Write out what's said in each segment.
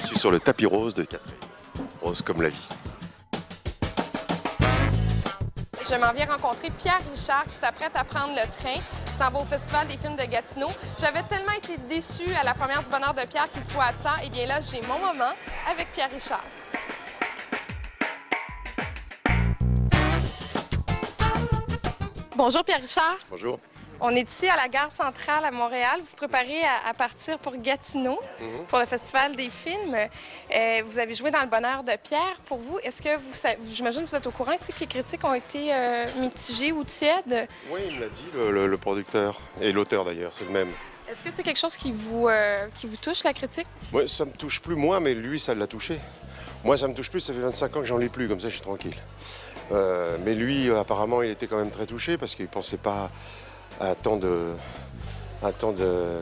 suis sur le tapis rose de Catherine. Rose comme la vie. Je m'en viens rencontrer Pierre Richard qui s'apprête à prendre le train, qui s'en va au Festival des films de Gatineau. J'avais tellement été déçue à la première du Bonheur de Pierre qu'il soit absent. Et bien là, j'ai mon moment avec Pierre Richard. Bonjour Pierre Richard. Bonjour. On est ici à la gare centrale à Montréal. Vous vous préparez à partir pour Gatineau, pour le Festival des films. Vous avez joué dans Le Bonheur de Pierre. Pour vous, est-ce que j'imagine que vous êtes au courant ici que les critiques ont été mitigées ou tièdes? Oui, il me l'a dit, le producteur. Et l'auteur d'ailleurs, c'est le même. Est-ce que c'est quelque chose qui vous touche, la critique? Oui, ça me touche plus moi, mais lui, ça l'a touché. Moi, ça me touche plus, ça fait 25 ans que j'en lis plus, comme ça je suis tranquille. Mais lui, apparemment, il était quand même très touché parce qu'il ne pensait pas à tant de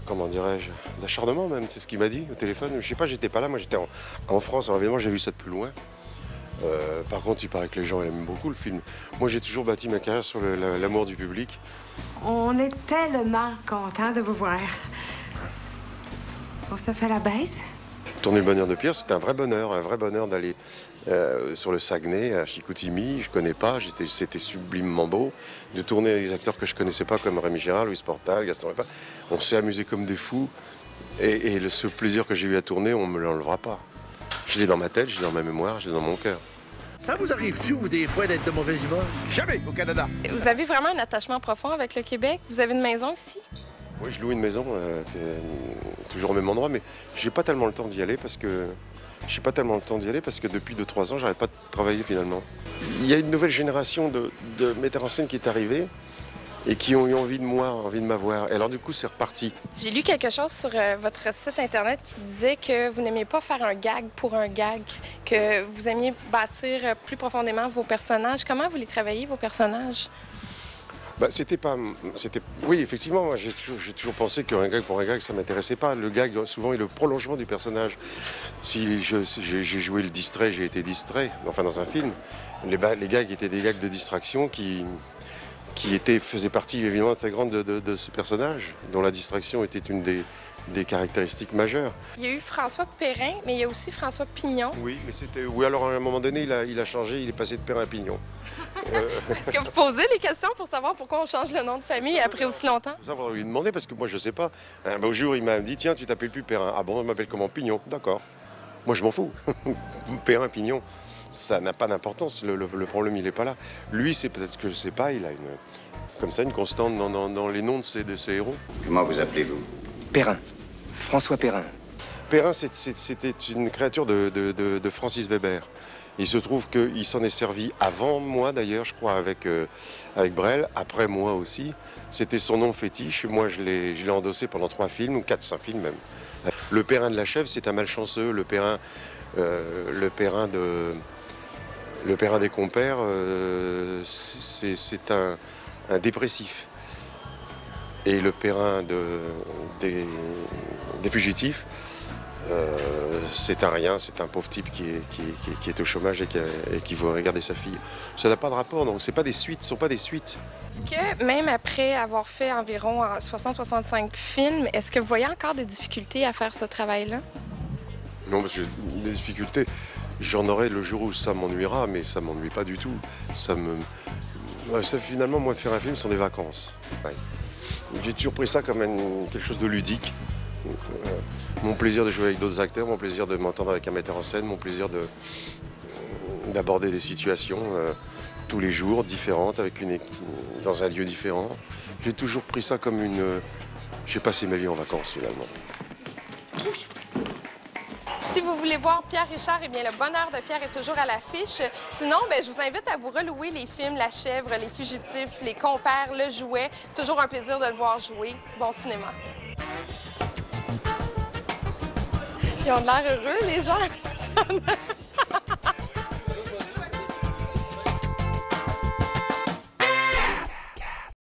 comment dirais-je, d'acharnement même, c'est ce qu'il m'a dit au téléphone. Je sais pas, j'étais pas là, moi j'étais en France, alors évidemment j'ai vu ça de plus loin. Par contre, il paraît que les gens aiment beaucoup le film. Moi, j'ai toujours bâti ma carrière sur l'amour du public. On est tellement contents de vous voir. On se fait la baisse? Tourner Le Bonheur de Pierre, c'était un vrai bonheur d'aller sur le Saguenay, à Chicoutimi, je connais pas, c'était sublimement beau. De tourner avec des acteurs que je connaissais pas, comme Rémi Girard, Louis Portal, Gaston Lepa. On s'est amusé comme des fous. Et ce plaisir que j'ai eu à tourner, on me l'enlèvera pas. Je l'ai dans ma tête, je l'ai dans ma mémoire, je l'ai dans mon cœur. Ça vous arrive-tu, vous, des fois, d'être de mauvaise humeur? Jamais au Canada. Vous avez vraiment un attachement profond avec le Québec? Vous avez une maison ici? Oui, je loue une maison, toujours au même endroit, mais j'ai pas tellement le temps d'y aller parce que depuis 2-3 ans, j'arrête pas de travailler finalement. Il y a une nouvelle génération de metteurs en scène qui est arrivée et qui ont eu envie de moi, envie de m'avoir. Et alors du coup, c'est reparti. J'ai lu quelque chose sur votre site Internet qui disait que vous n'aimiez pas faire un gag pour un gag, que vous aimiez bâtir plus profondément vos personnages. Comment vous les travaillez, vos personnages? Bah, oui, effectivement, moi, j'ai toujours pensé qu'un gag pour un gag, ça ne m'intéressait pas. Le gag, souvent, est le prolongement du personnage. Si j'ai joué le distrait, j'ai été distrait, enfin dans un film. Les gags étaient des gags de distraction qui faisaient partie, évidemment, intégrante de ce personnage, dont la distraction était une des caractéristiques majeures. Il y a eu François Perrin, mais il y a aussi François Pignon. Oui, mais alors à un moment donné, il a changé, il est passé de Perrin à Pignon. Est-ce que vous posez les questions pour savoir pourquoi on change le nom de famille après aussi longtemps? Ça, on va lui demander parce que moi, je ne sais pas. Un beau jour, il m'a dit, tiens, tu t'appelles plus Perrin. Ah bon, je m'appelle comment? Pignon. D'accord. Moi, je m'en fous. Perrin, Pignon, ça n'a pas d'importance. Le problème, il n'est pas là. Lui, c'est peut-être que je ne sais pas, il a une constante dans les noms de ses héros. Comment vous appelez-vous? Perrin. François Perrin. Perrin, c'était une créature de Francis Weber. Il se trouve qu'il s'en est servi avant moi, d'ailleurs, je crois, avec Brel, après moi aussi. C'était son nom fétiche. Moi, je l'ai endossé pendant 3 films, ou 4-5 films même. Le Perrin de la chèvre, c'est un malchanceux. Le Perrin des compères, c'est un dépressif. Et le Perrin des fugitifs, c'est un rien, c'est un pauvre type qui est au chômage et qui veut regarder sa fille. Ça n'a pas de rapport, donc ce ne sont pas des suites. Est-ce que même après avoir fait environ 60-65 films, est-ce que vous voyez encore des difficultés à faire ce travail-là? Non, parce que les difficultés, j'en aurai le jour où ça m'ennuiera, mais ça ne m'ennuie pas du tout. Finalement, moi, faire un film, ce sont des vacances. Ouais. J'ai toujours pris ça comme quelque chose de ludique. Mon plaisir de jouer avec d'autres acteurs, mon plaisir de m'entendre avec un metteur en scène, mon plaisir d'aborder des situations tous les jours différentes, dans un lieu différent. J'ai toujours pris ça comme j'ai passé ma vie en vacances finalement. Si vous voulez voir Pierre Richard, eh bien, Le Bonheur de Pierre est toujours à l'affiche. Sinon, je vous invite à vous relouer les films La Chèvre, Les Fugitifs, Les Compères, Le Jouet. Toujours un plaisir de le voir jouer. Bon cinéma. Ils ont de l'air heureux, les gens.